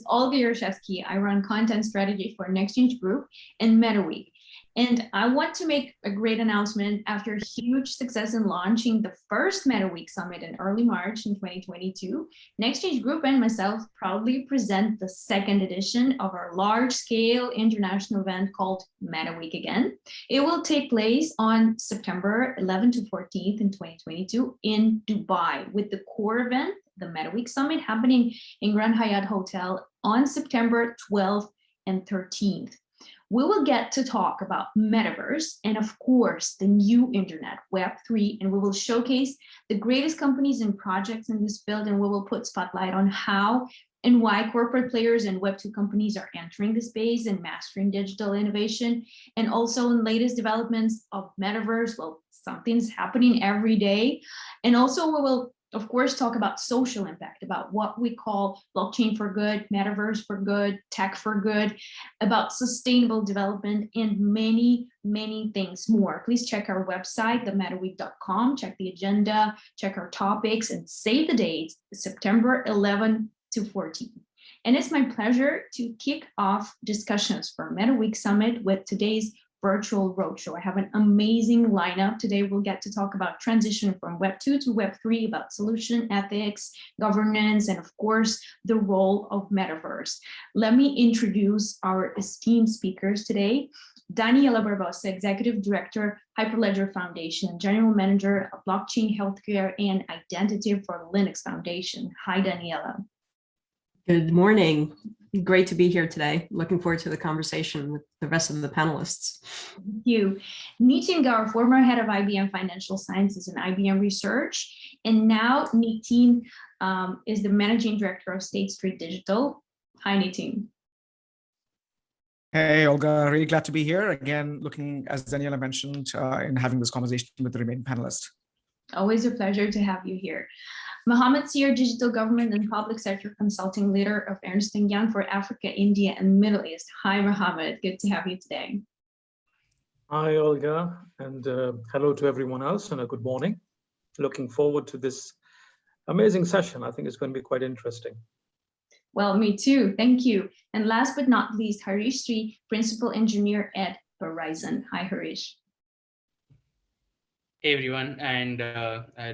Olga Yarshevsky. I run content strategy for NextChange Group and MetaWeek. And I want to make a great announcement. After huge success in launching the first MetaWeek Summit in early March in 2022, NextChange Group and myself proudly present the second edition of our large-scale international event called MetaWeek Again. It will take place on September 11th to 14th in 2022 in Dubai, with the core event, the MetaWeek Summit, happening in Grand Hyatt Hotel on September 12th and 13th. We will get to talk about Metaverse and, of course, the new internet, Web3, and we will showcase the greatest companies and projects in this field, and we will put spotlight on how and why corporate players and Web2 companies are entering the space and mastering digital innovation, and also in latest developments of Metaverse. Well, something's happening every day. And also we will, of course, talk about social impact, about what we call blockchain for good, metaverse for good, tech for good, about sustainable development, and many, many things more. Please check our website, themetaweek.com, check the agenda, check our topics, and save the dates, September 11 to 14. And it's my pleasure to kick off discussions for MetaWeek Summit with today's virtual roadshow. I have an amazing lineup. Today we'll get to talk about transition from Web 2 to Web 3, about solution ethics, governance, and of course, the role of Metaverse. Let me introduce our esteemed speakers today. Daniela Barbosa, Executive Director, Hyperledger Foundation, General Manager of Blockchain, Healthcare, and Identity for Linux Foundation. Hi, Daniela. Good morning. Great to be here today. Looking forward to the conversation with the rest of the panelists. Thank you. Nitin Gaur, former head of IBM Financial Sciences and IBM Research, and now Nitin is the Managing Director of State Street Digital. Hi, Nitin. Hey, Olga, really glad to be here. Again, looking, as Daniela mentioned, in having this conversation with the remaining panelists. Always a pleasure to have you here. Mohammed Seer, Digital Government and Public Sector Consulting Leader of Ernst & Young for Africa, India, and Middle East. Hi, Mohammed. Good to have you today. Hi, Olga, and hello to everyone else, and a good morning. Looking forward to this amazing session. I think it's going to be quite interesting. Well, me too. Thank you. And last but not least, Harish Sri, Principal Engineer at Verizon. Hi, Harish. Hey everyone, and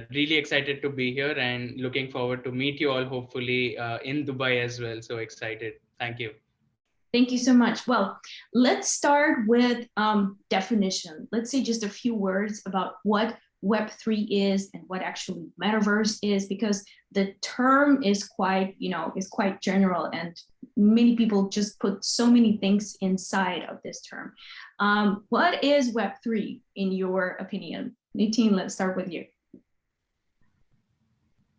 really excited to be here and looking forward to meet you all, hopefully in Dubai as well. So excited. Thank you. Thank you so much. Well, let's start with definition. Let's say just a few words about what Web3 is and what actually Metaverse is, because the term is quite, is quite general, and many people just put so many things inside of this term. What is Web3 in your opinion? Nitin, let's start with you.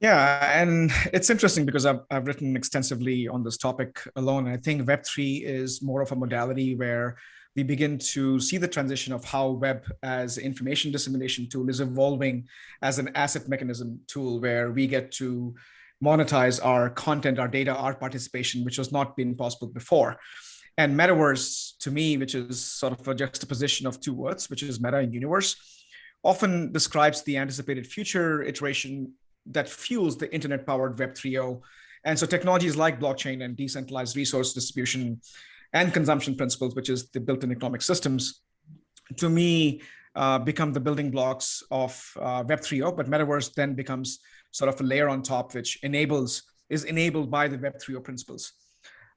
Yeah, and it's interesting because I've written extensively on this topic alone. I think Web3 is more of a modality where we begin to see the transition of how web as information dissemination tool is evolving as an asset mechanism tool, where we get to monetize our content, our data, our participation, which has not been possible before. And Metaverse, to me, which is sort of a juxtaposition of two words, which is meta and universe, often describes the anticipated future iteration that fuels the internet-powered Web 3.0. And so technologies like blockchain and decentralized resource distribution and consumption principles, which is the built-in economic systems, to me, become the building blocks of Web 3.0, but Metaverse then becomes sort of a layer on top, which is enabled by the Web 3.0 principles.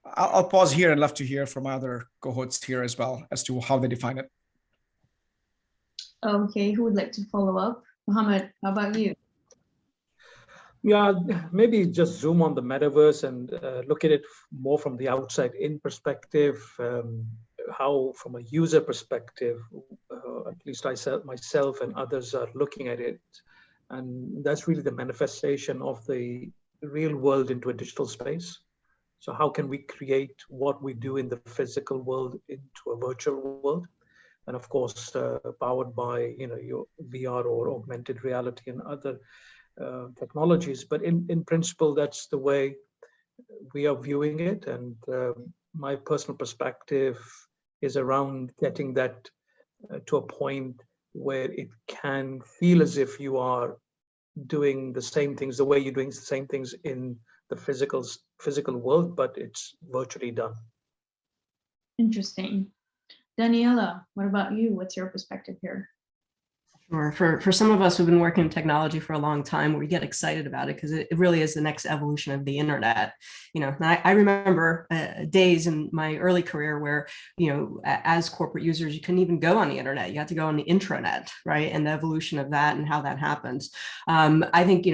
I'll pause here and love to hear from my other cohorts here as well as to how they define it. Okay, who would like to follow up? Mohammed, how about you? Yeah, maybe just zoom on the metaverse and look at it more from the outside in perspective, how from a user perspective, at least myself and others are looking at it. And that's really the manifestation of the real world into a digital space. So how can we create what we do in the physical world into a virtual world? And of course, powered by your VR or augmented reality and other technologies. But in principle, that's the way we are viewing it. And my personal perspective is around getting that to a point where it can feel as if you are doing the same things, the way you're doing the same things in the physical world, but it's virtually done. Interesting. Daniela, what about you? What's your perspective here? Sure. For some of us who've been working in technology for a long time, we get excited about it because it really is the next evolution of the internet. I remember days in my early career where, as corporate users, you couldn't even go on the internet. You had to go on the intranet, right? And the evolution of that and how that happens. I think,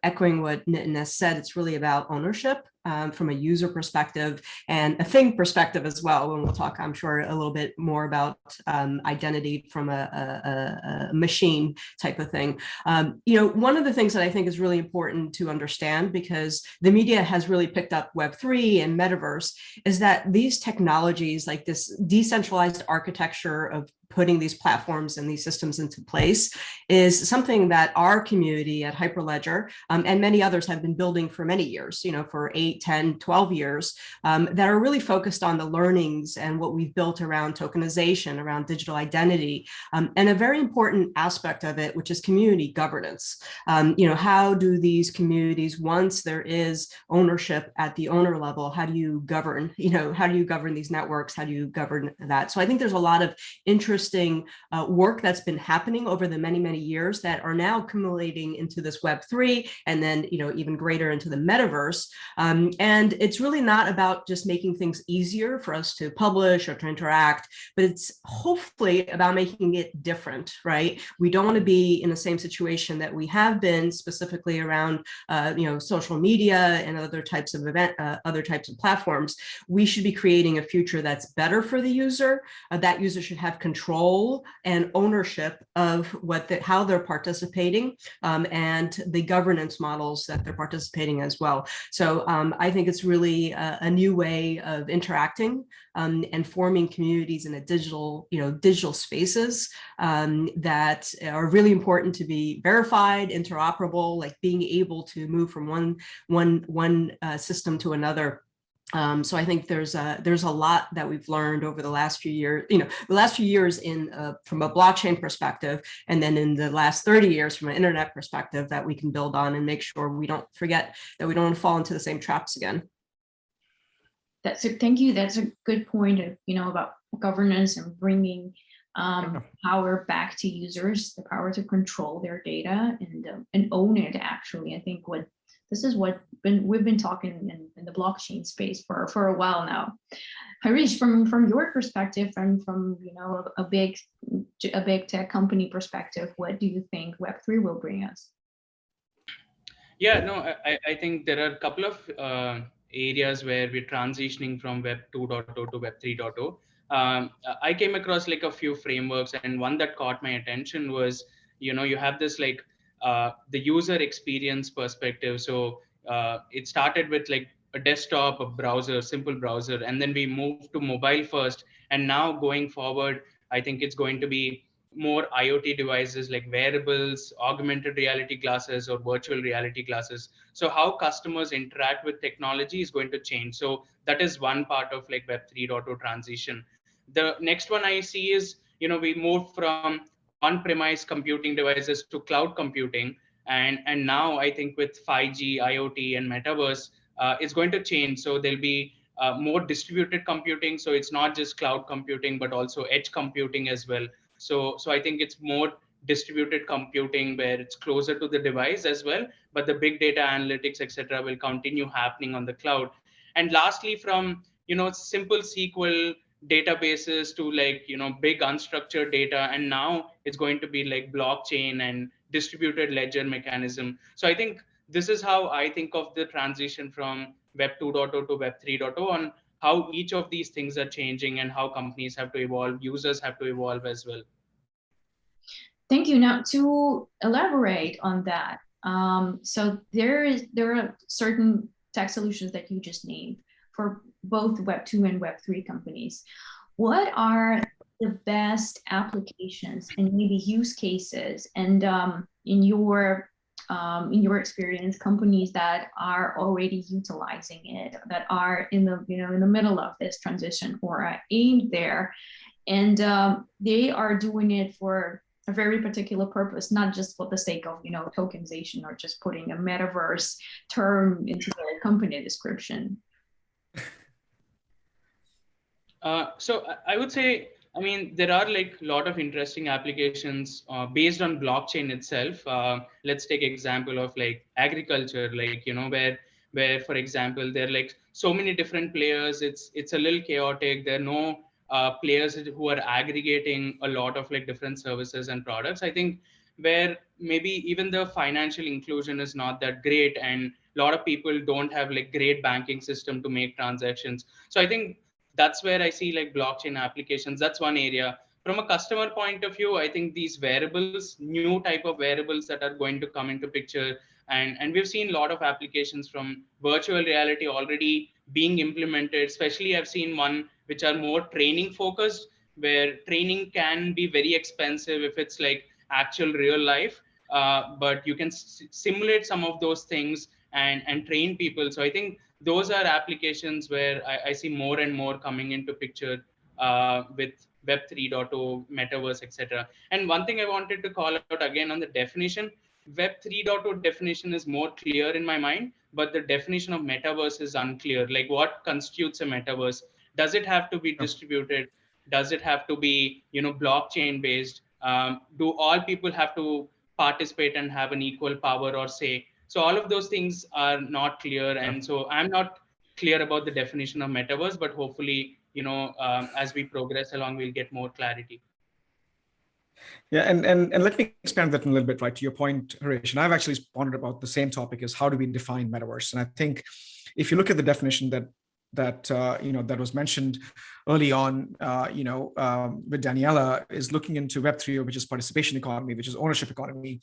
echoing what Nitin has said, it's really about ownership. From a user perspective and a thing perspective as well. And we'll talk, I'm sure, a little bit more about identity from a machine type of thing. One of the things that I think is really important to understand, because the media has really picked up Web3 and Metaverse, is that these technologies, like this decentralized architecture of putting these platforms and these systems into place, is something that our community at Hyperledger and many others have been building for many years, for 8, 10, 12 years, that are really focused on the learnings and what we've built around tokenization, around digital identity, and a very important aspect of it, which is community governance. How do these communities, once there is ownership at the owner level, how do you govern, how do you govern these networks? How do you govern that? So I think there's a lot of interesting work that's been happening over the many, many years that are now accumulating into this Web3 and then, even greater into the Metaverse. And it's really not about just making things easier for us to publish or to interact, but it's hopefully about making it different, right? We don't want to be in the same situation that we have been, specifically around, social media and other types of other types of platforms. We should be creating a future that's better for the user. That user should have control and ownership of how they're participating, and the governance models that they're participating as well. So I think it's really a new way of interacting and forming communities in a digital spaces that are really important to be verified, interoperable, like being able to move from one system to another. So I think there's a lot that we've learned over the last few years, from a blockchain perspective, and then in the last 30 years from an internet perspective, that we can build on and make sure we don't forget that we don't fall into the same traps again. Thank you. That's a good point of, about governance and bringing power back to users, the power to control their data and own it. Actually, I think this is what we've been talking in the blockchain space for a while now. Harish, from your perspective and from a big tech company perspective, what do you think Web3 will bring us? Yeah, no, I think there are a couple of areas where we're transitioning from Web 2.0 to Web 3.0. I came across like a few frameworks, and one that caught my attention was, you have this like the user experience perspective. So it started with like a desktop, a browser, simple browser, and then we moved to mobile first. And now going forward, I think it's going to be more IoT devices like wearables, augmented reality glasses, or virtual reality glasses. So how customers interact with technology is going to change. So that is one part of like Web 3.0 transition. The next one I see is, we moved from on-premise computing devices to cloud computing. And now I think with 5G, IoT, and Metaverse, it's going to change. So there'll be more distributed computing. So it's not just cloud computing, but also edge computing as well. So I think it's more distributed computing where it's closer to the device as well, but the big data analytics, etc., will continue happening on the cloud. And lastly, from simple SQL databases to like big unstructured data, and now it's going to be like blockchain and distributed ledger mechanism. So I think this is how I think of the transition from Web 2.0 to Web 3.0, on how each of these things are changing and how companies have to evolve, users have to evolve as well. Thank you. Now, to elaborate on that, so there are certain tech solutions that you just named for both Web 2 and Web 3 companies. What are the best applications and maybe use cases, and in your experience, companies that are already utilizing it, that are in the middle of this transition or are aimed there, and they are doing it for a very particular purpose, not just for the sake of, tokenization or just putting a metaverse term into the company description. So I would say, I mean, there are like a lot of interesting applications based on blockchain itself. Let's take example of like agriculture, like, where for example, there are like so many different players. It's a little chaotic. There are no players who are aggregating a lot of like different services and products. I think where maybe even the financial inclusion is not that great, and a lot of people don't have like great banking system to make transactions. So I think that's where I see like blockchain applications. That's one area. From a customer point of view, I think these wearables, new type of wearables that are going to come into picture, and we've seen a lot of applications from virtual reality already being implemented. Especially I've seen one which are more training focused, where training can be very expensive if it's like actual real life, but you can simulate some of those things and train people. So I think those are applications where I see more and more coming into picture with Web 3.0, Metaverse, etc. And one thing I wanted to call out again on the definition, Web 3.0 definition is more clear in my mind, but the definition of Metaverse is unclear. Like, what constitutes a Metaverse? Does it have to be distributed? Does it have to be, blockchain based? Do all people have to participate and have an equal power or say? So all of those things are not clear, and so I'm not clear about the definition of metaverse. But hopefully, as we progress along, we'll get more clarity. Yeah, and let me expand that a little bit, right? To your point, Harish, and I've actually pondered about the same topic: is how do we define metaverse? And I think if you look at the definition that was mentioned early on, with Daniela, is looking into Web3, which is participation economy, which is ownership economy,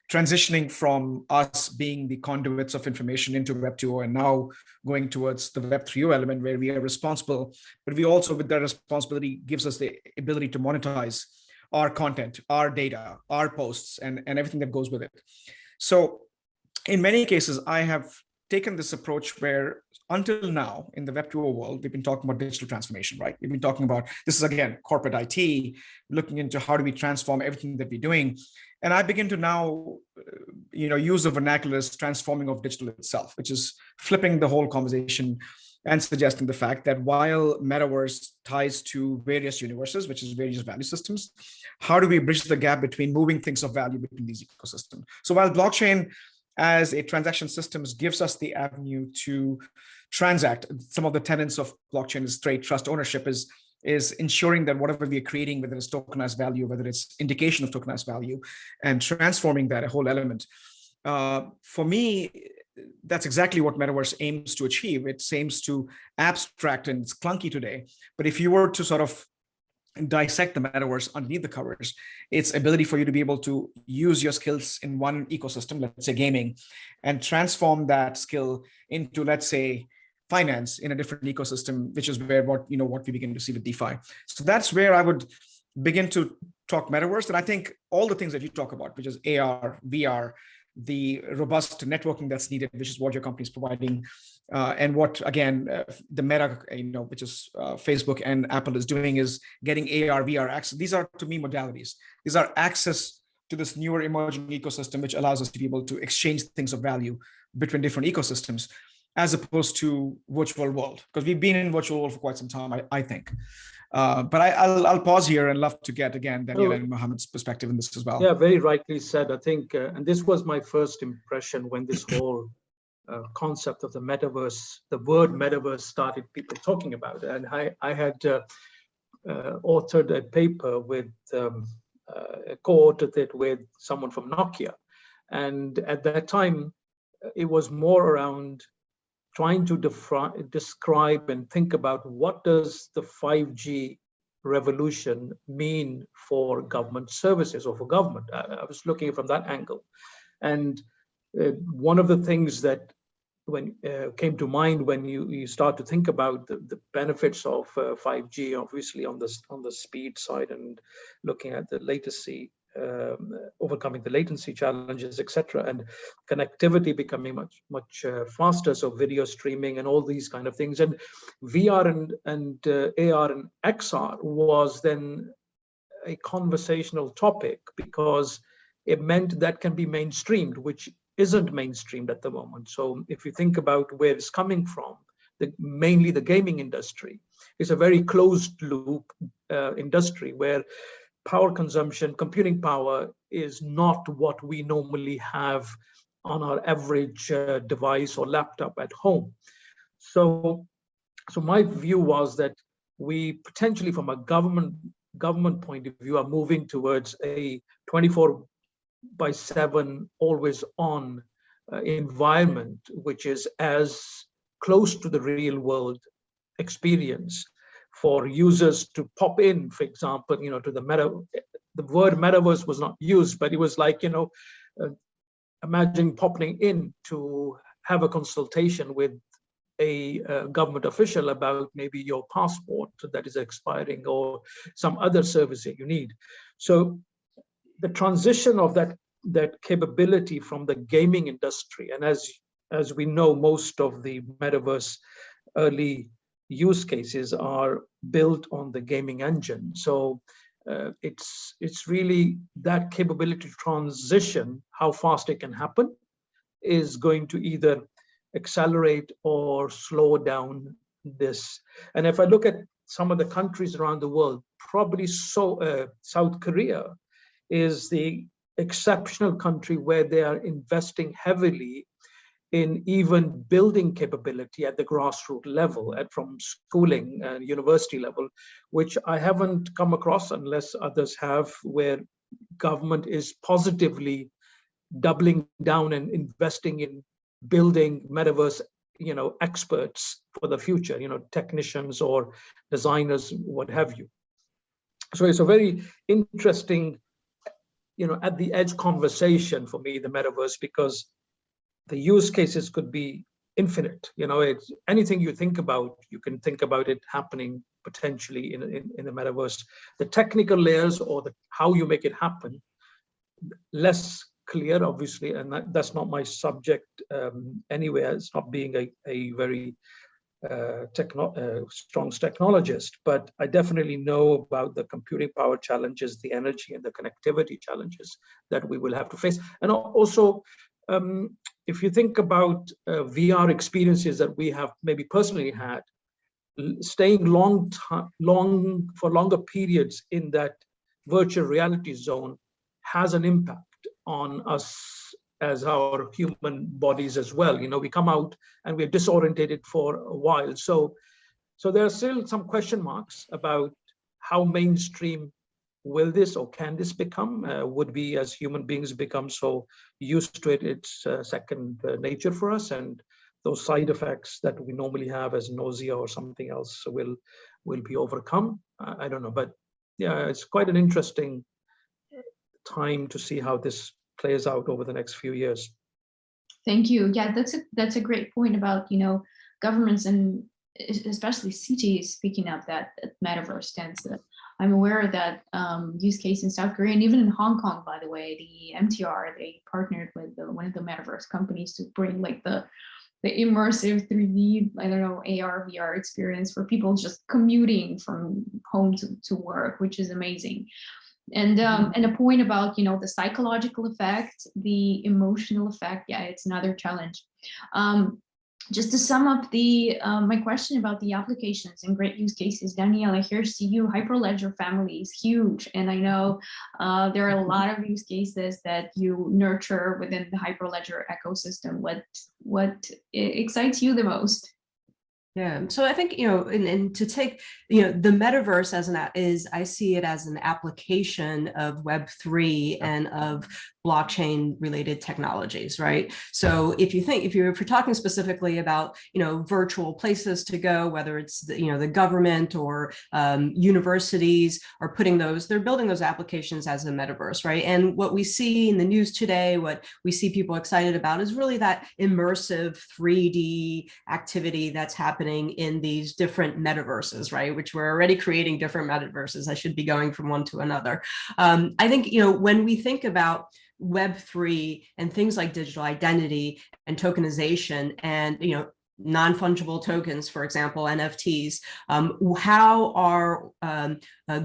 transitioning from us being the conduits of information into Web2, and now going towards the Web3 element where we are responsible, but we also, with that responsibility, gives us the ability to monetize our content, our data, our posts, and everything that goes with it. So in many cases, I have taken this approach where until now in the Web2 world, we've been talking about digital transformation, right? We've been talking about, this is again, corporate IT, looking into how do we transform everything that we're doing. And I begin to now, use the vernacular as transforming of digital itself, which is flipping the whole conversation and suggesting the fact that while metaverse ties to various universes, which is various value systems, how do we bridge the gap between moving things of value between these ecosystems? So while blockchain as a transaction systems gives us the avenue to transact, some of the tenets of blockchain is trade, trust, ownership, is ensuring that whatever we are creating, whether it's tokenized value, whether it's indication of tokenized value, and transforming that, a whole element. For me, that's exactly what Metaverse aims to achieve. It aims to abstract, and it's clunky today, but if you were to sort of dissect the Metaverse underneath the covers, its ability for you to be able to use your skills in one ecosystem, let's say gaming, and transform that skill into, let's say, finance in a different ecosystem, which is where what we begin to see with DeFi. So that's where I would begin to talk Metaverse. And I think all the things that you talk about, which is AR, VR, the robust networking that's needed, which is what your company is providing, and what, again, the Meta, which is Facebook and Apple is doing, is getting AR, VR access. These are, to me, modalities. These are access to this newer emerging ecosystem, which allows us to be able to exchange things of value between different ecosystems, as opposed to virtual world, because we've been in virtual world for quite some time, I think. But I'll pause here and love to get, again, Daniela and Mohammed's perspective in this as well. Yeah, very rightly said. I think, and this was my first impression when this whole concept of the metaverse, the word metaverse, started people talking about it. And I had authored a paper with, co-authored it with someone from Nokia. And at that time, it was more around trying to describe and think about what does the 5G revolution mean for government services or for government. I was looking at it from that angle. And one of the things that came to mind when you start to think about the benefits of 5G, obviously on the speed side and looking at the latency, overcoming the latency challenges, etc., and connectivity becoming much faster, so video streaming and all these kind of things, and VR and AR and XR was then a conversational topic because it meant that can be mainstreamed, which isn't mainstreamed at the moment. So if you think about where it's coming from, mainly the gaming industry is a very closed loop industry where power consumption, computing power is not what we normally have on our average device or laptop at home. So my view was that we potentially, from a government point of view, are moving towards a 24/7 always on environment, which is as close to the real world experience for users to pop in, for example, to the word metaverse was not used, but it was like, imagine popping in to have a consultation with a government official about maybe your passport that is expiring or some other service that you need. So the transition of that capability from the gaming industry, and as we know, most of the metaverse early use cases are built on the gaming engine. So it's really that capability to transition, how fast it can happen, is going to either accelerate or slow down this. And if I look at some of the countries around the world, probably South Korea is the exceptional country where they are investing heavily in even building capability at the grassroots level, from schooling and university level, which I haven't come across unless others have, where government is positively doubling down and investing in building metaverse, experts for the future, technicians or designers, what have you. So it's a very interesting, at the edge conversation for me, the metaverse, because the use cases could be infinite. It's anything you think about, you can think about it happening potentially in the metaverse. The technical layers or how you make it happen, less clear, obviously, and that's not my subject anyway. It's not being a very strong technologist, but I definitely know about the computing power challenges, the energy and the connectivity challenges that we will have to face. And also, if you think about VR experiences that we have maybe personally had, staying for longer periods in that virtual reality zone has an impact on us as our human bodies as well. We come out and we're disorientated for a while. So there are still some question marks about how mainstream will this or can this become? Would we as human beings become so used to it, it's second nature for us, and those side effects that we normally have as nausea or something else will be overcome? I don't know, but yeah, it's quite an interesting time to see how this plays out over the next few years. Thank you. Yeah, that's a great point about, governments and especially cities speaking up that metaverse stands. I'm aware of that use case in South Korea and even in Hong Kong, by the way, the MTR, they partnered with one of the metaverse companies to bring like the immersive 3D, I don't know, AR, VR experience for people just commuting from home to work, which is amazing. And a point about, the psychological effect, the emotional effect. Yeah, it's another challenge. Just to sum up my question about the applications and great use cases, Daniela, here's to you. Hyperledger family is huge. And I know there are a lot of use cases that you nurture within the Hyperledger ecosystem. What excites you the most? Yeah, so I think, and to take, the metaverse I see it as an application of Web3 and of blockchain related technologies, right? So if you're talking specifically about, virtual places to go, whether it's the government or universities are they're building those applications as a metaverse, right? And what we see in the news today, what we see people excited about is really that immersive 3D activity that's happening in these different metaverses, right? Which we're already creating different metaverses. I should be going from one to another. I think, when we think about Web3 and things like digital identity and tokenization and, non-fungible tokens, for example, NFTs, how are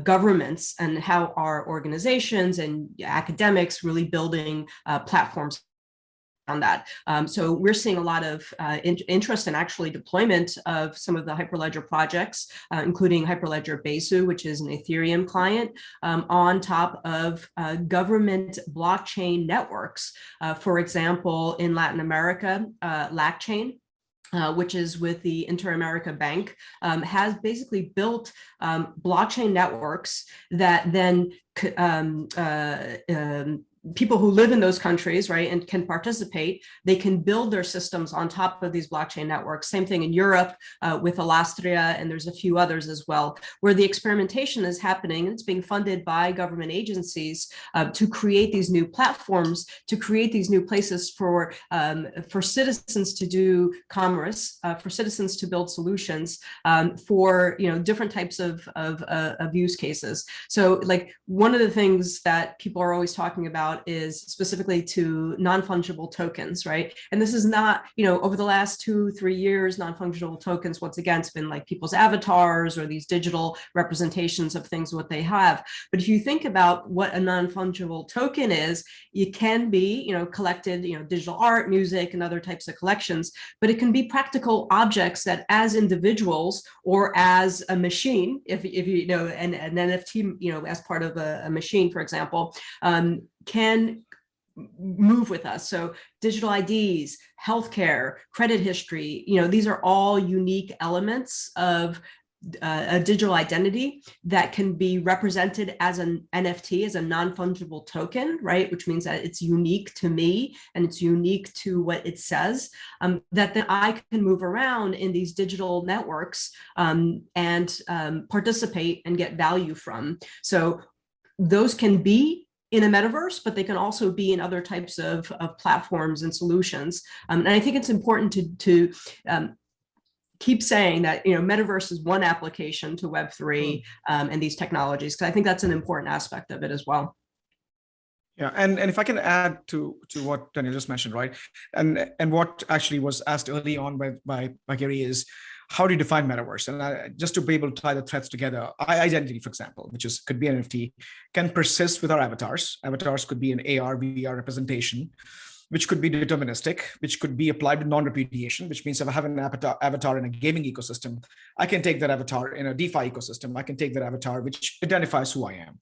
governments and how are organizations and academics really building platforms on that. So we're seeing a lot of interest and actually deployment of some of the Hyperledger projects, including Hyperledger Besu, which is an Ethereum client, on top of government blockchain networks. For example, in Latin America, LACchain, which is with the Inter-America Bank, has basically built blockchain networks that then people who live in those countries, right, and can participate, they can build their systems on top of these blockchain networks. Same thing in Europe with Alastria, and there's a few others as well, where the experimentation is happening, and it's being funded by government agencies to create these new platforms, to create these new places for citizens to do commerce, for citizens to build solutions for different types of use cases. So like one of the things that people are always talking about is specifically to non-fungible tokens, right? And this is not, over the last 2-3 years, non-fungible tokens, once again, it's been like people's avatars or these digital representations of things, what they have. But if you think about what a non-fungible token is, it can be, collected, digital art, music, and other types of collections, but it can be practical objects that as individuals or as a machine, if you know, an NFT, as part of a machine, for example, can move with us. So digital IDs, healthcare, credit history, these are all unique elements of a digital identity that can be represented as an NFT, as a non-fungible token, right? Which means that it's unique to me and it's unique to what it says, that then I can move around in these digital networks and participate and get value from. So those can be in a metaverse, but they can also be in other types of platforms and solutions. And I think it's important to keep saying that metaverse is one application to Web3 and these technologies, because I think that's an important aspect of it as well. Yeah, and if I can add to what Daniel just mentioned, right, and what actually was asked early on by Gary is, how do you define metaverse? And just to be able to tie the threads together, identity, for example, which could be an NFT, can persist with our avatars. Avatars could be an AR, VR representation, which could be deterministic, which could be applied with non-repudiation, which means if I have an avatar in a gaming ecosystem, I can take that avatar in a DeFi ecosystem. I can take that avatar, which identifies who I am.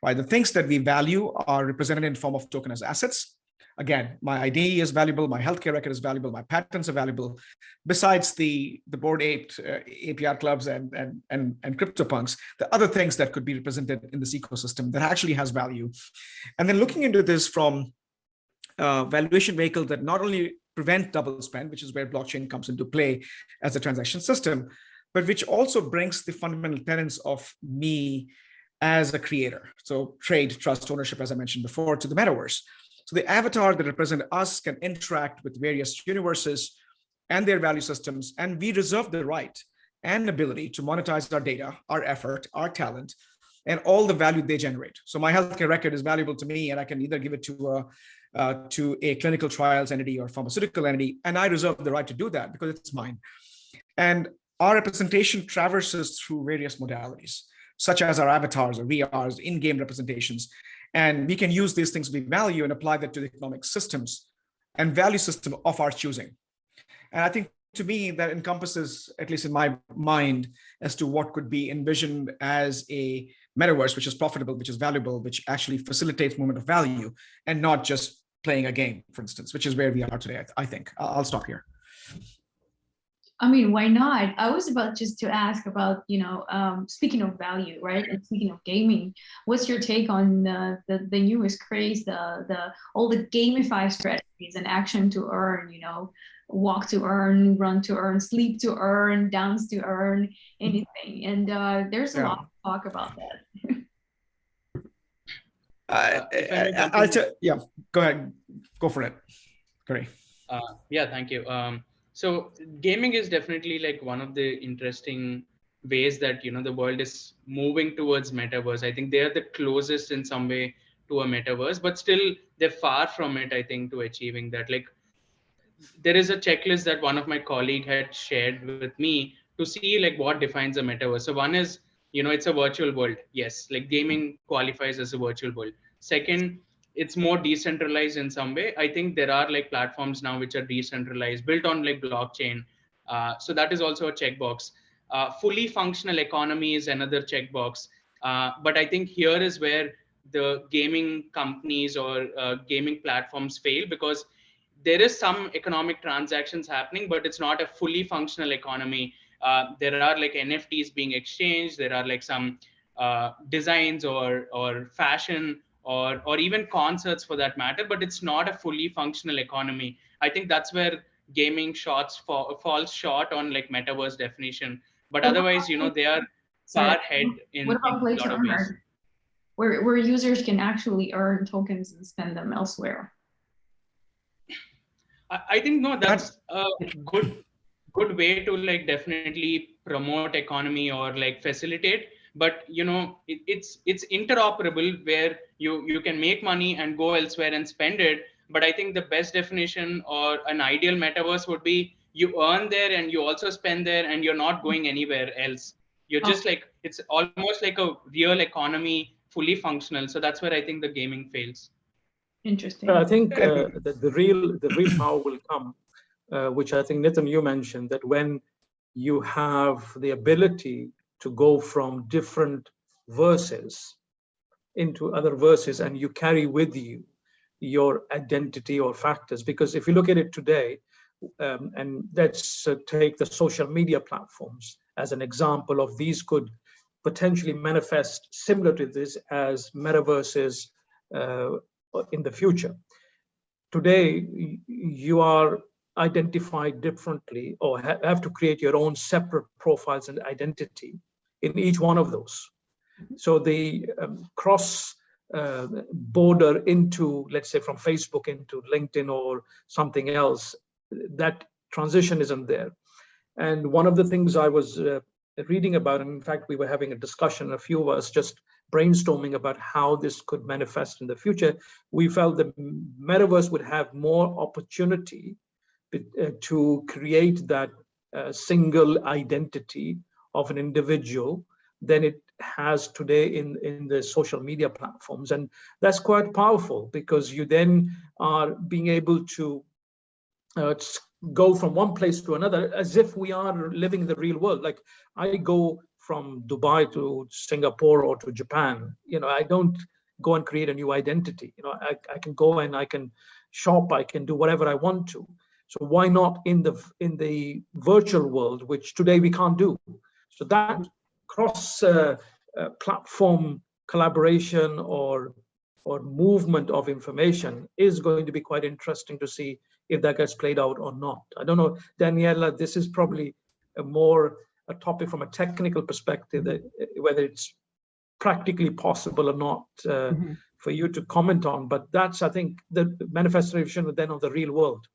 Right? The things that we value are represented in the form of tokenized assets. Again, my ID is valuable, my healthcare record is valuable, my patents are valuable. Besides the Bored Ape APR clubs and CryptoPunks, the other things that could be represented in this ecosystem that actually has value. And then looking into this from valuation vehicles that not only prevent double spend, which is where blockchain comes into play as a transaction system, but which also brings the fundamental tenets of me as a creator. So trade, trust, ownership, as I mentioned before, to the metaverse. So the avatar that represent us can interact with various universes and their value systems, and we reserve the right and ability to monetize our data, our effort, our talent, and all the value they generate. So my healthcare record is valuable to me, and I can either give it to a clinical trials entity or pharmaceutical entity, and I reserve the right to do that because it's mine. And our representation traverses through various modalities, such as our avatars or VRs, in-game representations. And we can use these things we value and apply that to the economic systems and value system of our choosing. And I think to me that encompasses, at least in my mind, as to what could be envisioned as a metaverse, which is profitable, which is valuable, which actually facilitates movement of value and not just playing a game, for instance, which is where we are today, I think. I'll stop here. I mean, why not? I was about just to ask about, speaking of value, right? And speaking of gaming, what's your take on the newest craze, all the gamify strategies and action to earn, walk to earn, run to earn, sleep to earn, dance to earn, anything. And there's a lot of talk about that. Yeah, go ahead. Go for it. Great. Yeah, thank you. So gaming is definitely like one of the interesting ways that, the world is moving towards metaverse. I think they're the closest in some way to a metaverse, but still they're far from it, I think, to achieving that. Like there is a checklist that one of my colleague had shared with me to see like what defines a metaverse. So one is, it's a virtual world. Yes, like gaming qualifies as a virtual world. Second, it's more decentralized in some way. I think there are like platforms now which are decentralized, built on like blockchain. So that is also a checkbox. Fully functional economy is another checkbox. But I think here is where the gaming companies or gaming platforms fail, because there is some economic transactions happening, but it's not a fully functional economy. There are like NFTs being exchanged. There are like some designs or fashion or even concerts for that matter, but it's not a fully functional economy. I think that's where gaming falls short on like metaverse definition. But But what otherwise, about, they are sorry, far ahead what in about play a to lot of ways. earn, where users can actually earn tokens and spend them elsewhere? I think no, that's a good way to like definitely promote economy or like facilitate. But it's interoperable where you can make money and go elsewhere and spend it. But I think the best definition or an ideal metaverse would be you earn there and you also spend there and you're not going anywhere else. You're Oh, just like, it's almost like a real economy, fully functional. So that's where I think the gaming fails. interesting. I think that the real power will come, which I think Nitin, you mentioned, that when you have the ability to go from different verses into other verses and you carry with you your identity or factors. Because if you look at it today, and let's take the social media platforms as an example of these could potentially manifest similar to this as metaverses in the future. Today, you are identified differently or have to create your own separate profiles and identity in each one of those. So the cross border into, let's say, from Facebook into LinkedIn or something else, that transition isn't there. And one of the things I was reading about, and in fact, we were having a discussion, a few of us just brainstorming about how this could manifest in the future. We felt the metaverse would have more opportunity to create that single identity of an individual than it has today in the social media platforms. And that's quite powerful, because you then are being able to go from one place to another as if we are living in the real world. Like I go from Dubai to Singapore or to Japan, I don't go and create a new identity. I can go and I can shop, I can do whatever I want to. So why not in the virtual world, which today we can't do? So that cross platform collaboration or movement of information is going to be quite interesting to see if that gets played out or not. I don't know, Daniela, this is probably a topic from a technical perspective, that whether it's practically possible or not for you to comment on, but that's, I think, the manifestation then of the real world.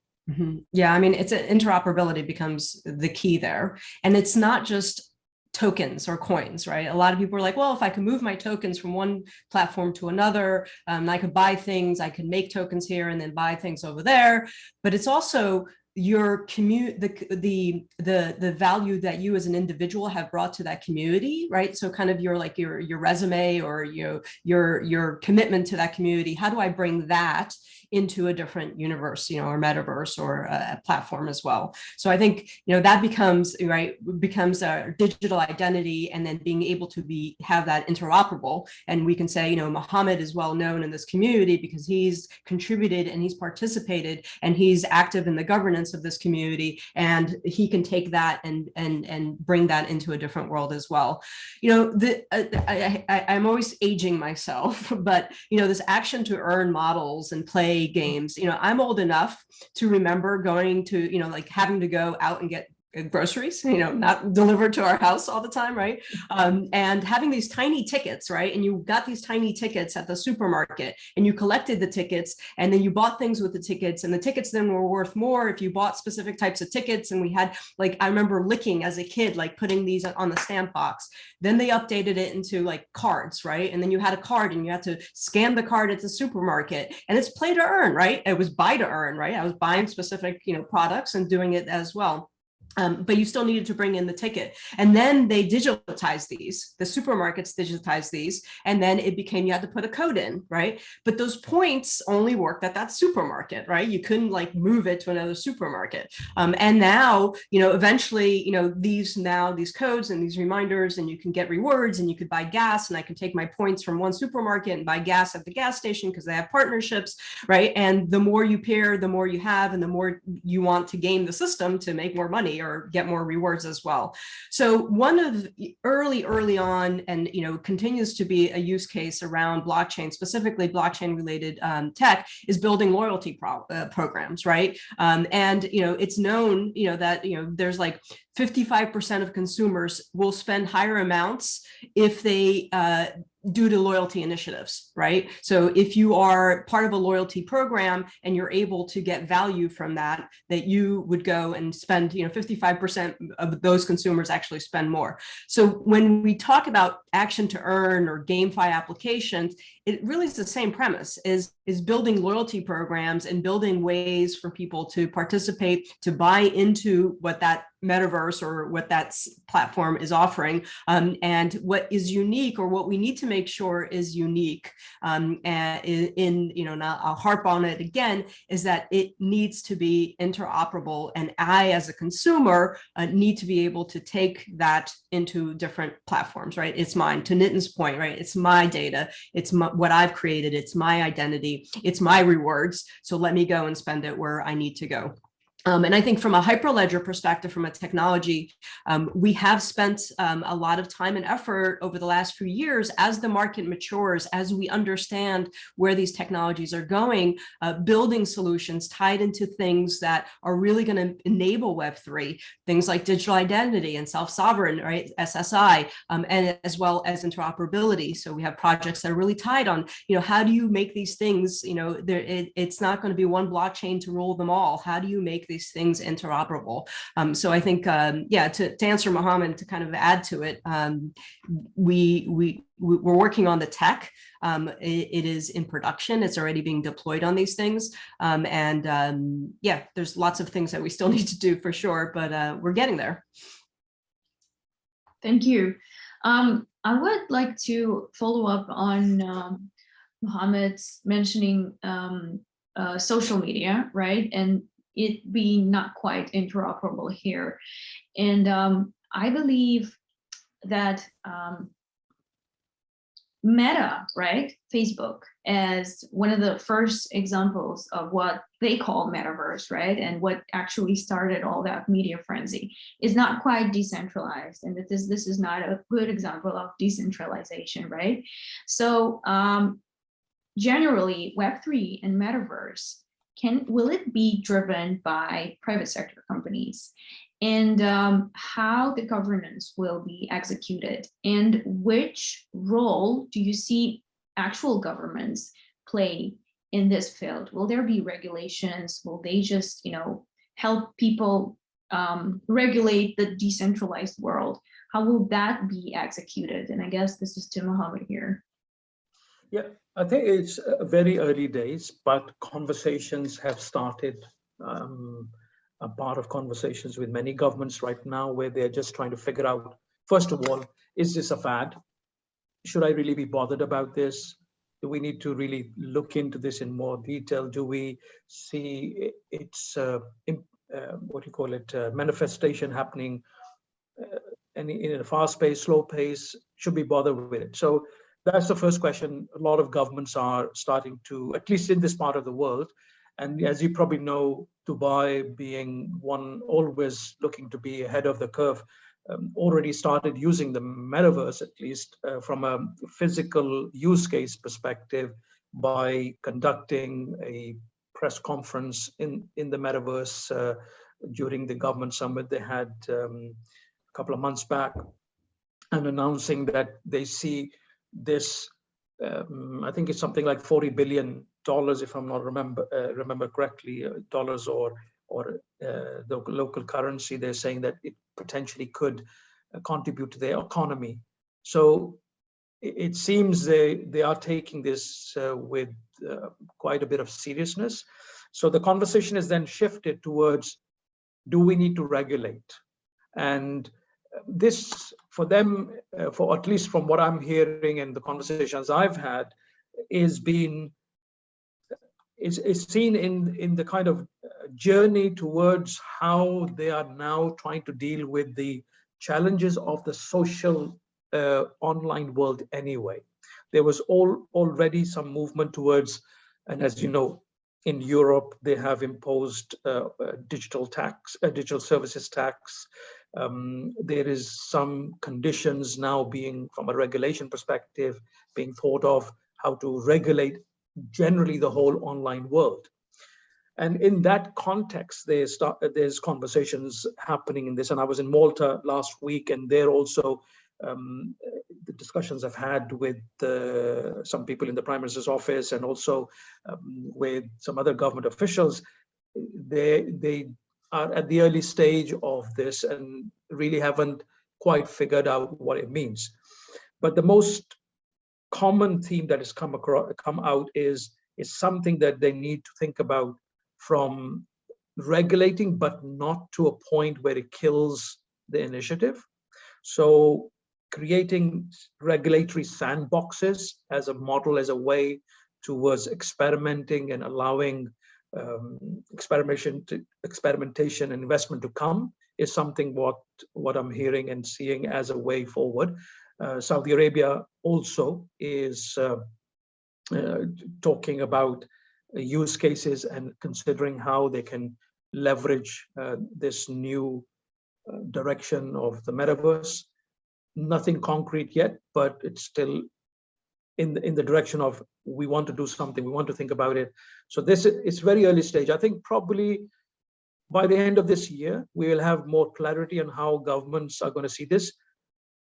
Yeah, I mean, interoperability becomes the key there. And it's not just tokens or coins, right? A lot of people are like, well, if I can move my tokens from one platform to another, I could buy things, I can make tokens here and then buy things over there. But it's also your the value that you as an individual have brought to that community, right? So kind of your resume or your commitment to that community. How do I bring that into a different universe, or metaverse or a platform as well? So I think, that becomes a digital identity, and then being able to have that interoperable. And we can say, Mohammed is well known in this community because he's contributed and he's participated and he's active in the governance of this community, and he can take that and bring that into a different world as well. I'm always aging myself, but this action to earn models and play games, I'm old enough to remember going to, having to go out and get groceries, not delivered to our house all the time, right? And having these tiny tickets, right? And you got these tiny tickets at the supermarket and you collected the tickets and then you bought things with the tickets, and the tickets then were worth more if you bought specific types of tickets. And we had, like, I remember licking as a kid, like putting these on the stamp box. Then they updated it into like cards, right? And then you had a card and you had to scan the card at the supermarket, and it's play to earn, right? It was buy to earn, right? I was buying specific, products and doing it as well. But you still needed to bring in the ticket. And then they digitized these, the supermarkets digitized these, and then it became, you had to put a code in, right? But those points only worked at that supermarket, right? You couldn't like move it to another supermarket. And now, eventually, these codes and these reminders, and you can get rewards and you could buy gas, and I can take my points from one supermarket and buy gas at the gas station because they have partnerships, right? And the more you pair, the more you have, and the more you want to game the system to make more money or get more rewards as well. So one of early on, and continues to be a use case around blockchain, specifically blockchain related tech, is building loyalty programs, right? And it's known that there's like 55% of consumers will spend higher amounts if they due to loyalty initiatives, right? So if you are part of a loyalty program and you're able to get value from that you would go and spend, 55% of those consumers actually spend more. So when we talk about action to earn or GameFi applications, it really is the same premise, is building loyalty programs and building ways for people to participate, to buy into what that metaverse or what that platform is offering, and what is unique, or what we need to make sure is unique, and now I'll harp on it again, is that it needs to be interoperable, and I as a consumer need to be able to take that into different platforms, right? It's mine, to Nitin's point, right? It's my data, it's what I've created, it's my identity, it's my rewards, so let me go and spend it where I need to go. And I think from a Hyperledger perspective, from a technology, we have spent a lot of time and effort over the last few years as the market matures, as we understand where these technologies are going, building solutions tied into things that are really going to enable Web3, things like digital identity and self-sovereign, right, SSI, and as well as interoperability. So we have projects that are really tied on, how do you make these things, it's not going to be one blockchain to rule them all. How do you make these things interoperable? So I think, to answer Mohammed, to kind of add to it, we're working on the tech. It is in production. It's already being deployed on these things. There's lots of things that we still need to do for sure, but we're getting there. Thank you. I would like to follow up on Mohammed's mentioning social media, right? And it being not quite interoperable here. And I believe that Meta, right, Facebook, as one of the first examples of what they call Metaverse, right, and what actually started all that media frenzy, is not quite decentralized, and that this is not a good example of decentralization, right? So generally, Web3 and Metaverse, will it be driven by private sector companies? And how the governance will be executed, and which role do you see actual governments play in this field? Will there be regulations? Will they just, help people regulate the decentralized world? How will that be executed? And I guess this is to Mohammed here. Yeah, I think it's very early days, but conversations have started. A part of conversations with many governments right now, where they're just trying to figure out, first of all, is this a fad? Should I really be bothered about this? Do we need to really look into this in more detail? Do we see its manifestation happening in a fast pace, slow pace? Should we bother with it? So that's the first question. A lot of governments are starting to, at least in this part of the world, and as you probably know, Dubai being one always looking to be ahead of the curve, already started using the metaverse, at least from a physical use case perspective, by conducting a press conference in the metaverse during the government summit they had a couple of months back, and announcing that they see this, I think it's something like $40 billion, if I'm not remember correctly, dollars or the local currency. They're saying that it potentially could contribute to their economy. So it seems they are taking this with quite a bit of seriousness. So the conversation is then shifted towards, do we need to regulate? And this, for them, for at least from what I'm hearing and the conversations I've had, is seen in the kind of journey towards how they are now trying to deal with the challenges of the social online world anyway. There was already some movement towards, and as you know, in Europe, they have imposed digital services tax. There is some conditions now being, from a regulation perspective, being thought of how to regulate generally the whole online world. And in that context, there's conversations happening in this. And I was in Malta last week, and there also the discussions I've had with some people in the Prime Minister's office, and also with some other government officials. They are at the early stage of this and really haven't quite figured out what it means. But the most common theme that has come out is something that they need to think about, from regulating, but not to a point where it kills the initiative. So creating regulatory sandboxes as a model, as a way towards experimenting and allowing experimentation and investment to come, is something what I'm hearing and seeing as a way forward. Saudi Arabia also is talking about use cases and considering how they can leverage this new direction of the metaverse. Nothing concrete yet, but it's still in the direction of, we want to do something, we want to think about it. So this is very early stage. I think probably by the end of this year, we will have more clarity on how governments are going to see this.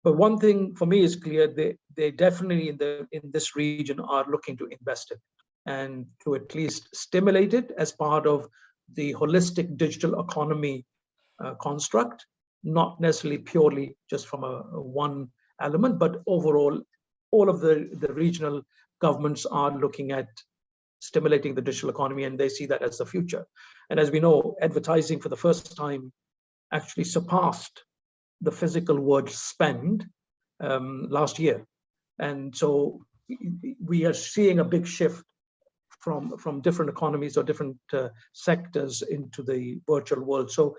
But one thing for me is clear: they definitely in this region are looking to invest in it, and to at least stimulate it as part of the holistic digital economy construct, not necessarily purely just from a one element, but overall, all of the regional governments are looking at stimulating the digital economy, and they see that as the future. And as we know, advertising for the first time actually surpassed the physical word spend last year. And so we are seeing a big shift from different economies or different sectors into the virtual world. So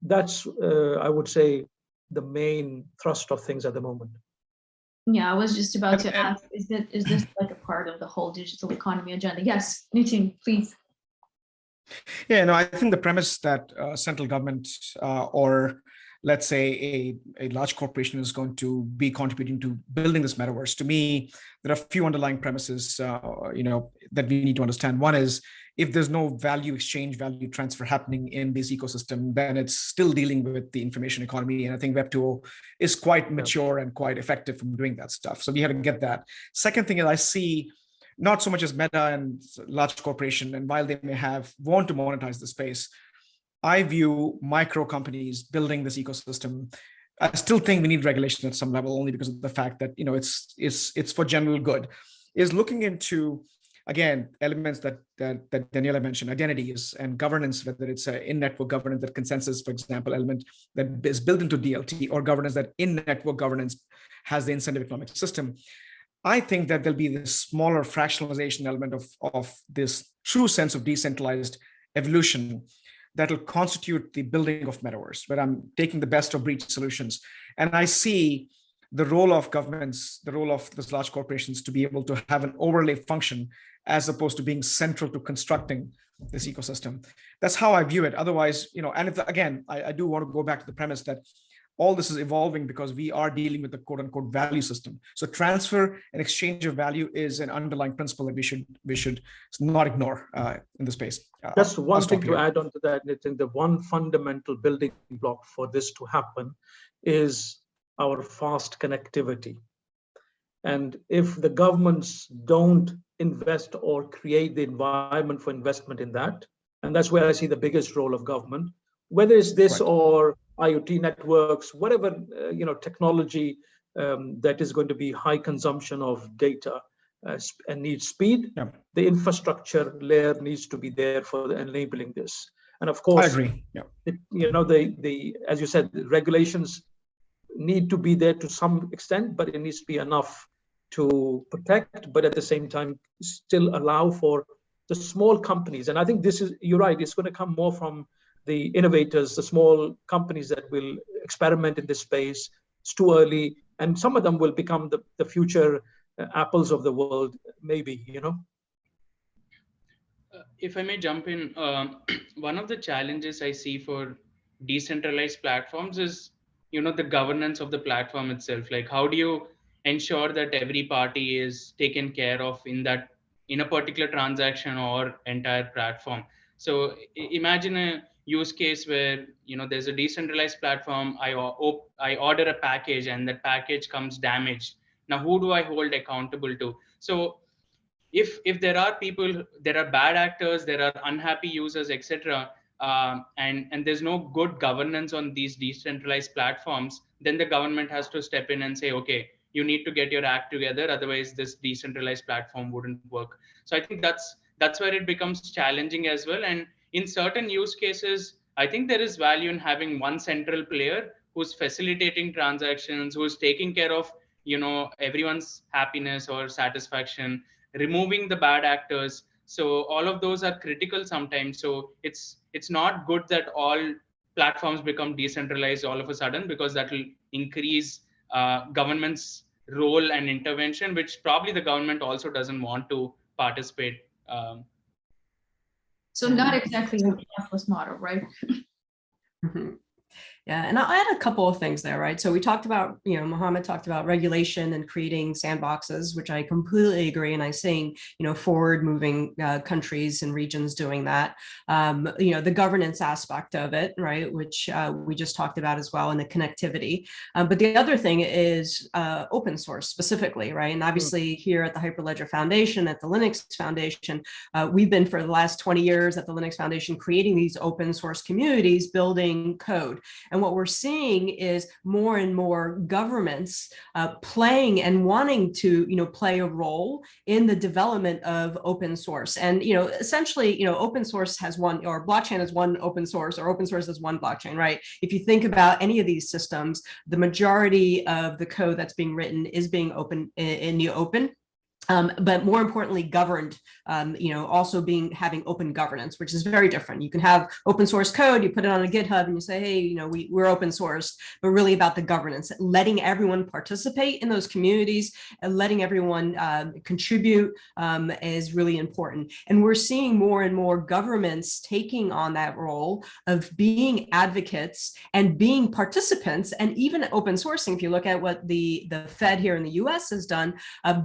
that's, I would say, the main thrust of things at the moment. Yeah, I was just about to ask, is this like a part of the whole digital economy agenda? Yes, Nitin, please. Yeah, no, I think the premise that central government or let's say a large corporation is going to be contributing to building this metaverse, to me, there are a few underlying premises that we need to understand. One is, if there's no value exchange, value transfer happening in this ecosystem, then it's still dealing with the information economy. And I think Web 2.0 is quite mature and quite effective from doing that stuff. So we have to get that. Second thing is, I see not so much as Meta and large corporation, and while they may want to monetize the space, I view micro companies building this ecosystem. I still think we need regulation at some level, only because of the fact that it's for general good. Is looking into, again, elements that Daniela mentioned, identities and governance, whether it's an in-network governance, that consensus, for example, element that is built into DLT, or governance that in-network governance has the incentive economic system. I think that there'll be this smaller fractionalization element of this true sense of decentralized evolution that will constitute the building of metaverse, where I'm taking the best of breed solutions. And I see the role of governments, the role of these large corporations, to be able to have an overlay function as opposed to being central to constructing this ecosystem. That's how I view it. Otherwise, and again, I do want to go back to the premise that all this is evolving because we are dealing with the quote unquote value system. So transfer and exchange of value is an underlying principle that we should not ignore in the space. Just one thing to add on to that, Nitin, the one fundamental building block for this to happen is our fast connectivity. And if the governments don't invest or create the environment for investment in that, and that's where I see the biggest role of government, whether it's this or IoT networks, whatever technology that is going to be high consumption of data and needs speed, the infrastructure layer needs to be there for enabling this. And of course, I agree. The as you said, the regulations need to be there to some extent, but it needs to be enough to protect, but at the same time still allow for the small companies. And I think this is, you're right, it's going to come more from the innovators, the small companies that will experiment in this space. It's too early, and some of them will become the future Apples of the world, maybe, If I may jump in, one of the challenges I see for decentralized platforms is, the governance of the platform itself. Like, how do you ensure that every party is taken care of in a particular transaction or entire platform? So imagine a use case where there's a decentralized platform. I order a package and that package comes damaged. Now, who do I hold accountable to? So if there are people, there are bad actors, there are unhappy users, etc., and there's no good governance on these decentralized platforms, then the government has to step in and say, okay, you need to get your act together, otherwise this decentralized platform wouldn't work. So I think that's where it becomes challenging as well. And in certain use cases, I think there is value in having one central player who's facilitating transactions, who's taking care of everyone's happiness or satisfaction, removing the bad actors. So all of those are critical sometimes. So it's not good that all platforms become decentralized all of a sudden, because that will increase government's role and intervention, which probably the government also doesn't want to participate. So not exactly a cashless model, right? Yeah, and I'll add a couple of things there, right? So we talked about, Mohammed talked about regulation and creating sandboxes, which I completely agree. And I'm seeing, forward-moving countries and regions doing that. The governance aspect of it, right, which we just talked about as well, and the connectivity. But the other thing is open source specifically, right? And obviously here at the Hyperledger Foundation, at the Linux Foundation, we've been for the last 20 years at the Linux Foundation creating these open source communities, building code. And what we're seeing is more and more governments playing and wanting to, play a role in the development of open source. And, essentially, open source has one, or blockchain has one open source, or open source has one blockchain, right? If you think about any of these systems, the majority of the code that's being written is being open in the open. But more importantly, governed, also having open governance, which is very different. You can have open source code, you put it on a GitHub and you say, hey, we're open source, but really about the governance, letting everyone participate in those communities and letting everyone contribute is really important. And we're seeing more and more governments taking on that role of being advocates and being participants, and even open sourcing. If you look at what the Fed here in the US has done,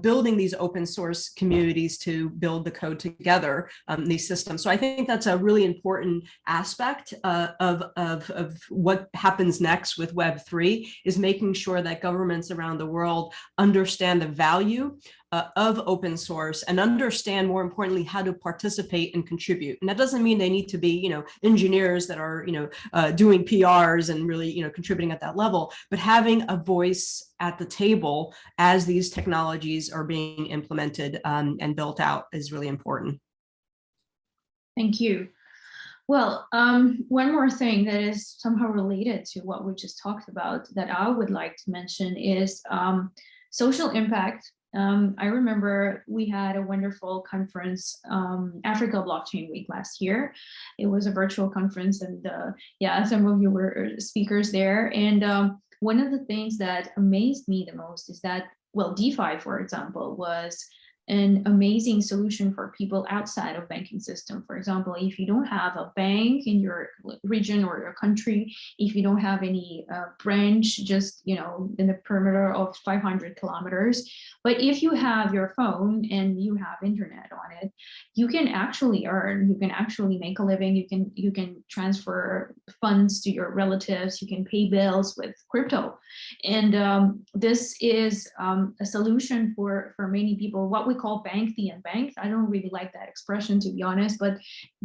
building these open source communities to build the code together, these systems. So I think that's a really important aspect of what happens next with Web3, is making sure that governments around the world understand the value of open source and understand, more importantly, how to participate and contribute. And that doesn't mean they need to be, engineers that are, doing PRs and really, contributing at that level, but having a voice at the table as these technologies are being implemented and built out is really important. Thank you. Well, one more thing that is somehow related to what we just talked about that I would like to mention is social impact. I remember we had a wonderful conference, Africa Blockchain Week last year. It was a virtual conference, and some of you were speakers there. And one of the things that amazed me the most is that, well, DeFi, for example, was an amazing solution for people outside of banking system. For example, if you don't have a bank in your region or your country, if you don't have any branch just, you know, in the perimeter of 500 kilometers, but if you have your phone and you have internet on it, you can actually earn, you can actually make a living, you can transfer funds to your relatives, you can pay bills with crypto. And this is a solution for many people, what we call bank the unbanked. I don't really like that expression, to be honest, but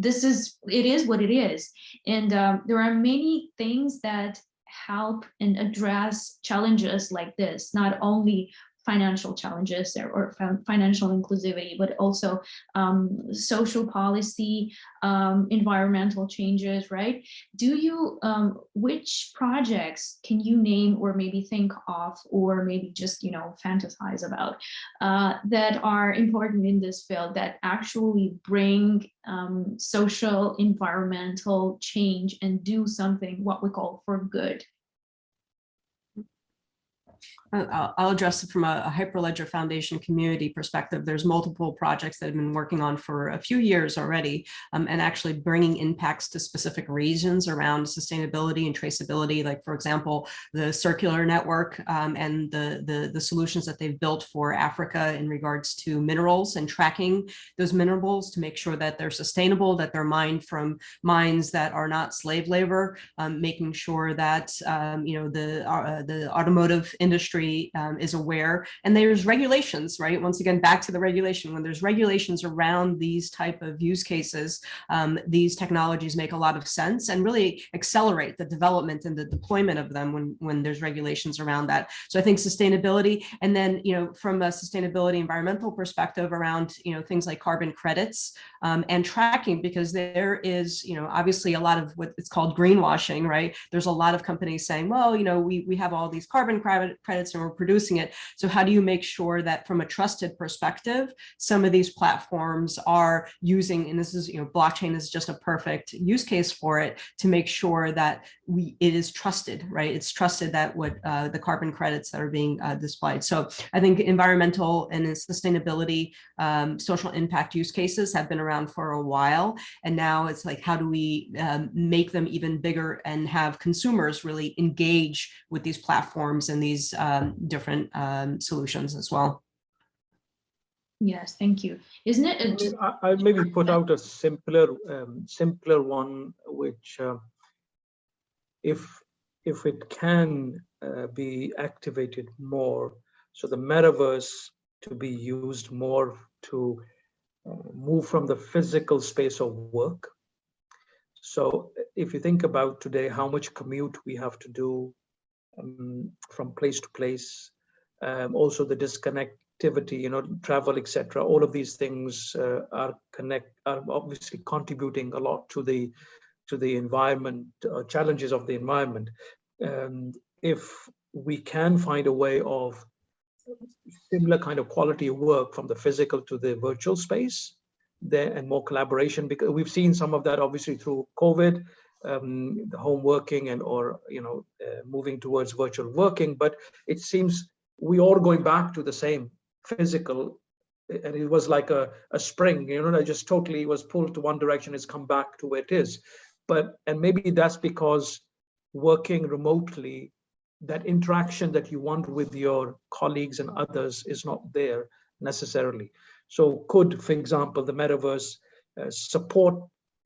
it is what it is. And there are many things that help and address challenges like this, not only financial challenges or financial inclusivity, but also social policy, environmental changes, right? Do you, which projects can you name or maybe think of, or maybe just, you know, fantasize about that are important in this field that actually bring social, environmental change and do something, what we call for good? I'll address it from a Hyperledger Foundation community perspective. There's multiple projects that have been working on for a few years already, and actually bringing impacts to specific regions around sustainability and traceability. Like, for example, the circular network and the solutions that they've built for Africa in regards to minerals and tracking those minerals to make sure that they're sustainable, that they're mined from mines that are not slave labor, making sure that you know, the automotive industry is aware, and there's regulations, right? Once again, back to the regulation. When there's regulations around these type of use cases, these technologies make a lot of sense and really accelerate the development and the deployment of them when there's regulations around that. So I think sustainability, and then, you know, from a sustainability environmental perspective around, you know, things like carbon credits and tracking, because there is, you know, obviously a lot of what it's called greenwashing, right? There's a lot of companies saying, well, you know, we have all these carbon credits and we're producing it. So how do you make sure that from a trusted perspective, some of these platforms are using, and this is, you know, blockchain is just a perfect use case for it, to make sure that it is trusted, right? It's trusted that what the carbon credits that are being displayed. So I think environmental and sustainability, social impact use cases have been around for a while. And now it's like, how do we make them even bigger and have consumers really engage with these platforms and these different solutions as well? Yes, thank you. Isn't it? Just... I maybe put out a simpler one, which if it can be activated more, so the metaverse to be used more to move from the physical space of work. So if you think about today, how much commute we have to do from place to place, also the disconnectivity, you know, travel, etc. All of these things are obviously contributing a lot to the environment, challenges of the environment. If we can find a way of similar kind of quality of work from the physical to the virtual space there, and more collaboration, because we've seen some of that obviously through COVID, the home working and or, you know, moving towards virtual working, but it seems we are going back to the same physical, and it was like a spring, you know, that just totally was pulled to one direction, it's come back to where it is. But, and maybe that's because working remotely, that interaction that you want with your colleagues and others is not there necessarily. So could, for example, the metaverse support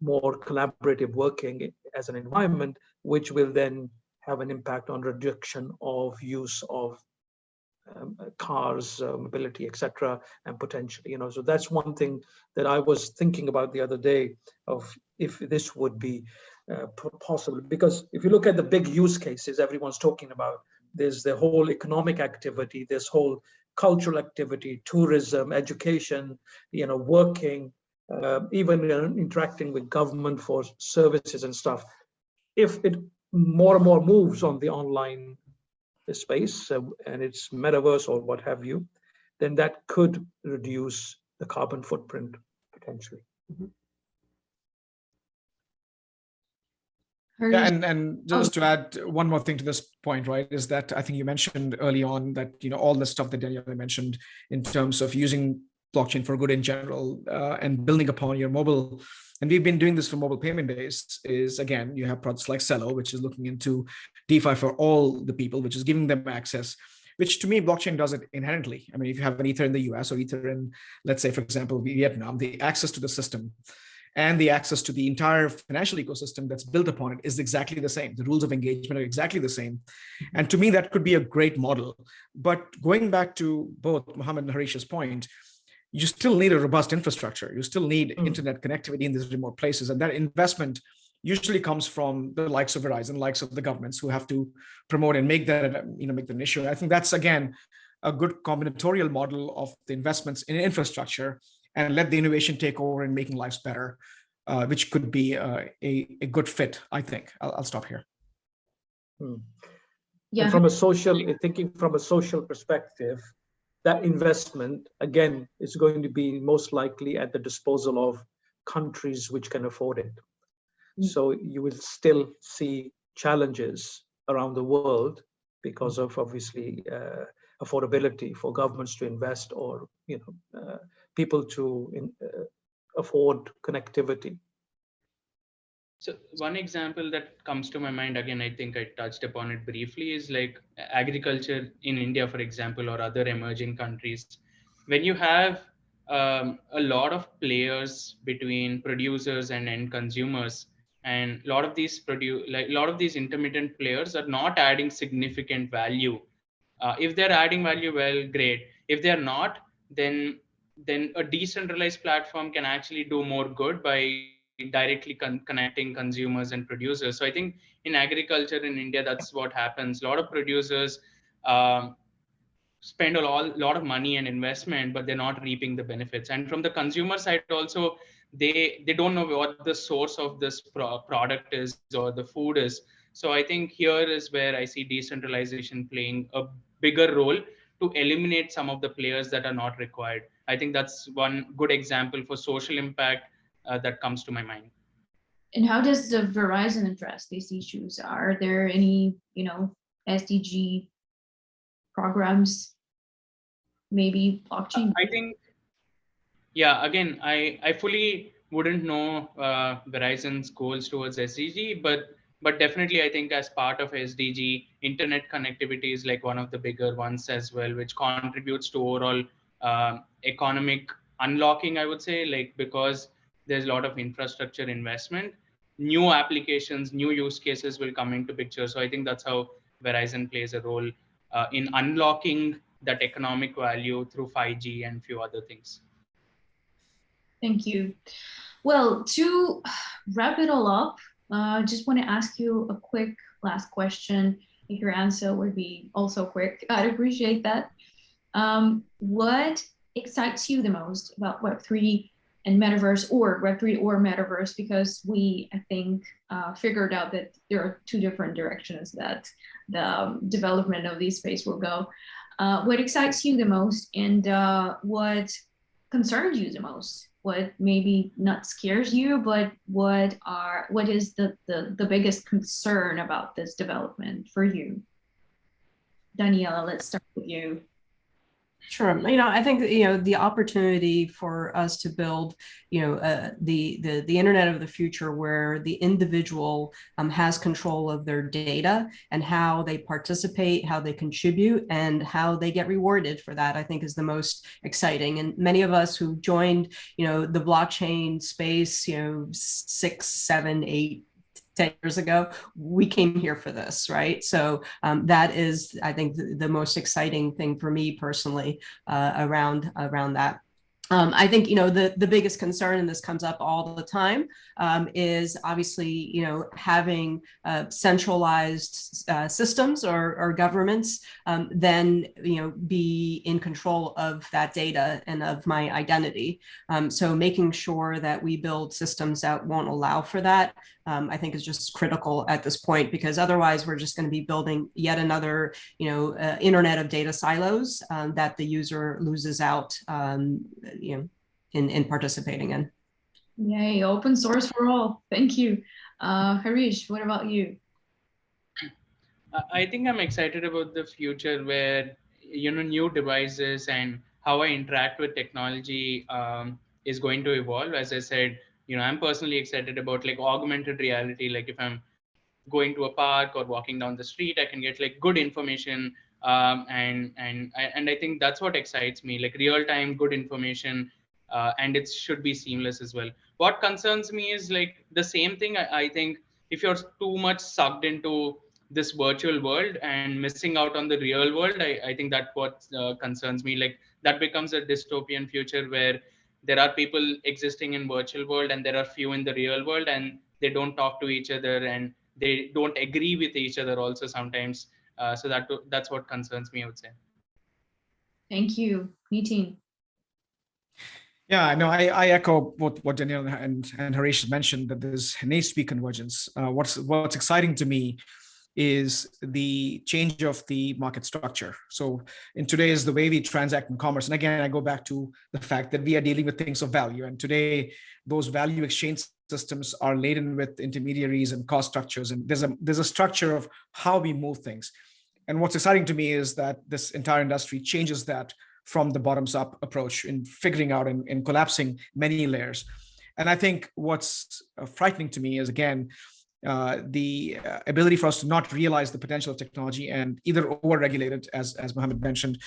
more collaborative working as an environment, which will then have an impact on reduction of use of cars, mobility, etc., and potentially, you know, so that's one thing that I was thinking about the other day, of if this would be possible. Because if you look at the big use cases everyone's talking about, there's the whole economic activity, this whole cultural activity, tourism, education, you know, working, even interacting with government for services and stuff. If it more and more moves on the online space and it's metaverse or what have you, then that could reduce the carbon footprint potentially. Mm-hmm. Yeah, and just to add one more thing to this point, right, is that I think you mentioned early on that, you know, all the stuff that Daniela mentioned in terms of using blockchain for good in general, and building upon your mobile. And we've been doing this for mobile payment days. Is again, you have products like Cello, which is looking into DeFi for all the people, which is giving them access. Which to me, blockchain does it inherently. I mean, if you have an Ether in the US or Ether in, let's say, for example, Vietnam, the access to the system and the access to the entire financial ecosystem that's built upon it is exactly the same. The rules of engagement are exactly the same. And to me, that could be a great model. But going back to both Mohammed and Harish's point, you still need a robust infrastructure. You still need internet connectivity in these remote places. And that investment usually comes from the likes of Verizon, likes of the governments who have to promote and make that, make that an issue. I think that's, again, a good combinatorial model of the investments in infrastructure and let the innovation take over in making lives better, which could be a good fit, I think. I'll stop here. Yeah. And from a social, thinking from a social perspective, that investment, again, is going to be most likely at the disposal of countries which can afford it. So you will still see challenges around the world because of obviously affordability for governments to invest or people to afford connectivity. So one example that comes to my mind, again, I think I touched upon it briefly, is like agriculture in India, for example, or other emerging countries. When you have a lot of players between producers and end consumers, and a lot of these intermittent players are not adding significant value. If they're adding value, well, great. If they're not, then a decentralized platform can actually do more good by directly connecting consumers and producers. So I think in agriculture in India, that's what happens. A lot of producers spend a lot of money and investment, but they're not reaping the benefits. And from the consumer side also, they don't know what the source of this product is or the food is. So I think here is where I see decentralization playing a bigger role to eliminate some of the players that are not required. I think that's one good example for social impact that comes to my mind. And how does the Verizon address these issues? Are there any, SDG programs, maybe blockchain? I think, yeah, again, I fully wouldn't know Verizon's goals towards SDG, but definitely I think as part of SDG, internet connectivity is like one of the bigger ones as well, which contributes to overall economic unlocking, I would say, like because there's a lot of infrastructure investment, new applications, new use cases will come into picture. So I think that's how Verizon plays a role in unlocking that economic value through 5G and few other things. Thank you. Well, to wrap it all up, I just want to ask you a quick last question. If your answer would be also quick, I'd appreciate that. What excites you the most about Web3 and Metaverse, or Web3 or Metaverse? Because we, I think, figured out that there are two different directions that the development of these space will go. What excites you the most, and what concerns you the most? What maybe not scares you, but what is the biggest concern about this development for you? Daniela, let's start with you. Sure. I think, the opportunity for us to build, the internet of the future where the individual has control of their data and how they participate, how they contribute, and how they get rewarded for that, I think is the most exciting. And many of us who joined, the blockchain space, 6, 7, 8, 10 years ago, we came here for this, right? So that is, I think, the most exciting thing for me personally around that. I think, the biggest concern, and this comes up all the time, is obviously, having centralized systems or governments then, be in control of that data and of my identity. So making sure that we build systems that won't allow for that, I think is just critical at this point, because otherwise we're just going to be building yet another, internet of data silos that the user loses out in participating in. Yay, open source for all. Thank you. Harish, what about you? I think I'm excited about the future where, new devices and how I interact with technology is going to evolve. As I said, I'm personally excited about like augmented reality. Like if I'm going to a park or walking down the street, I can get like good information, and I think that's what excites me, like real time good information, and it should be seamless as well. What concerns me is like the same thing. I think if you're too much sucked into this virtual world and missing out on the real world, I think that what concerns me. Like that becomes a dystopian future where there are people existing in virtual world and there are few in the real world, and they don't talk to each other and they don't agree with each other also sometimes. So that's what concerns me, I would say. Thank you, Nitin. Yeah, no, I echo what Daniel and Harish mentioned, that there's needs to be convergence. What's exciting to me is the change of the market structure. So in today's the way we transact in commerce, and again, I go back to the fact that we are dealing with things of value. And today, those value exchange systems are laden with intermediaries and cost structures. And there's a structure of how we move things. And what's exciting to me is that this entire industry changes that from the bottoms up approach in figuring out and collapsing many layers. And I think what's frightening to me is, again, the ability for us to not realize the potential of technology and either over-regulate it, as Mohammed mentioned,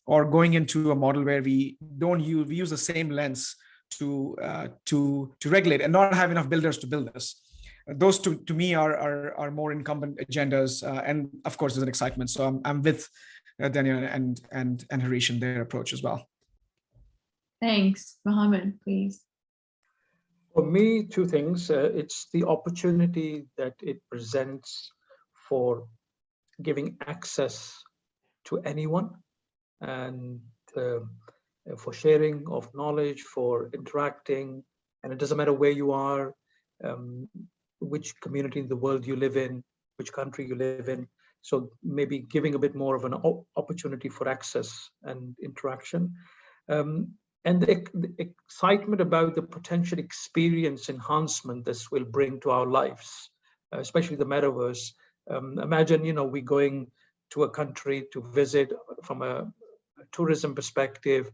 or going into a model where we use the same lens to regulate and not have enough builders to build this. Those to me are more incumbent agendas, and of course there's an excitement. So I'm with Daniel and Harish in their approach as well. Thanks, Mohammed, please. For me, two things. It's the opportunity that it presents for giving access to anyone, and for sharing of knowledge, for interacting, and it doesn't matter where you are, which community in the world you live in, which country you live in. So maybe giving a bit more of an opportunity for access and interaction. And the excitement about the potential experience enhancement this will bring to our lives, especially the metaverse. Imagine, we're going to a country to visit from a tourism perspective.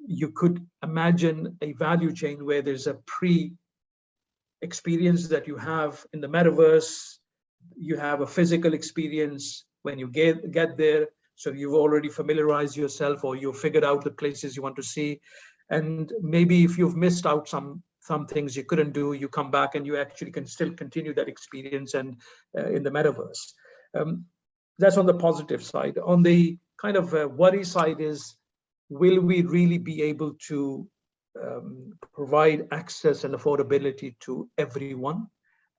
You could imagine a value chain where there's a pre-experience that you have in the metaverse. You have a physical experience when you get there. So you've already familiarized yourself, or you've figured out the places you want to see. And maybe if you've missed out some things you couldn't do, you come back and you actually can still continue that experience and in the metaverse. That's on the positive side. On the kind of worry side is, will we really be able to provide access and affordability to everyone?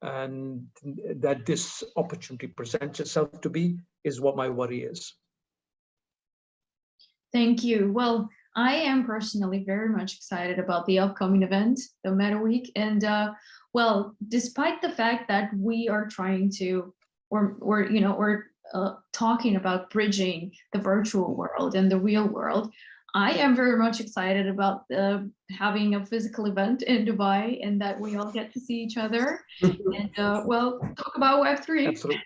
And that this opportunity presents itself to be is what my worry is. Thank you. Well, I am personally very much excited about the upcoming event, the Meta Week. And well, despite the fact that we are trying to, or talking about bridging the virtual world and the real world, I am very much excited about having a physical event in Dubai, and that we all get to see each other and well, talk about Web3. Absolutely.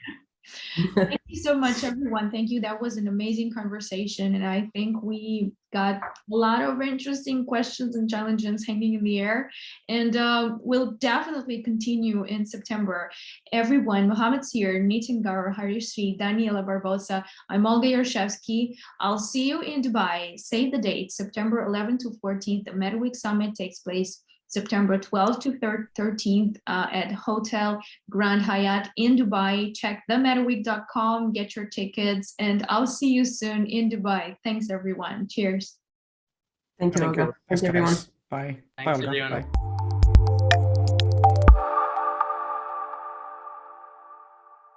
Thank you so much, everyone. Thank you. That was an amazing conversation. And I think we got a lot of interesting questions and challenges hanging in the air. And we'll definitely continue in September. Everyone, Mohammed Seer, Nitin Gaur, Harish Sri, Daniela Barbosa, I'm Olga Yarshevsky. I'll see you in Dubai. Save the date, September 11th to 14th. The Meta Week Summit takes place September 12th to 13th at Hotel Grand Hyatt in Dubai. Check themetaweek.com, get your tickets, and I'll see you soon in Dubai. Thanks, everyone. Cheers. Thank you, Olga. Thanks, everyone. Bye. Thanks, Bye, Olga. everyone. Bye.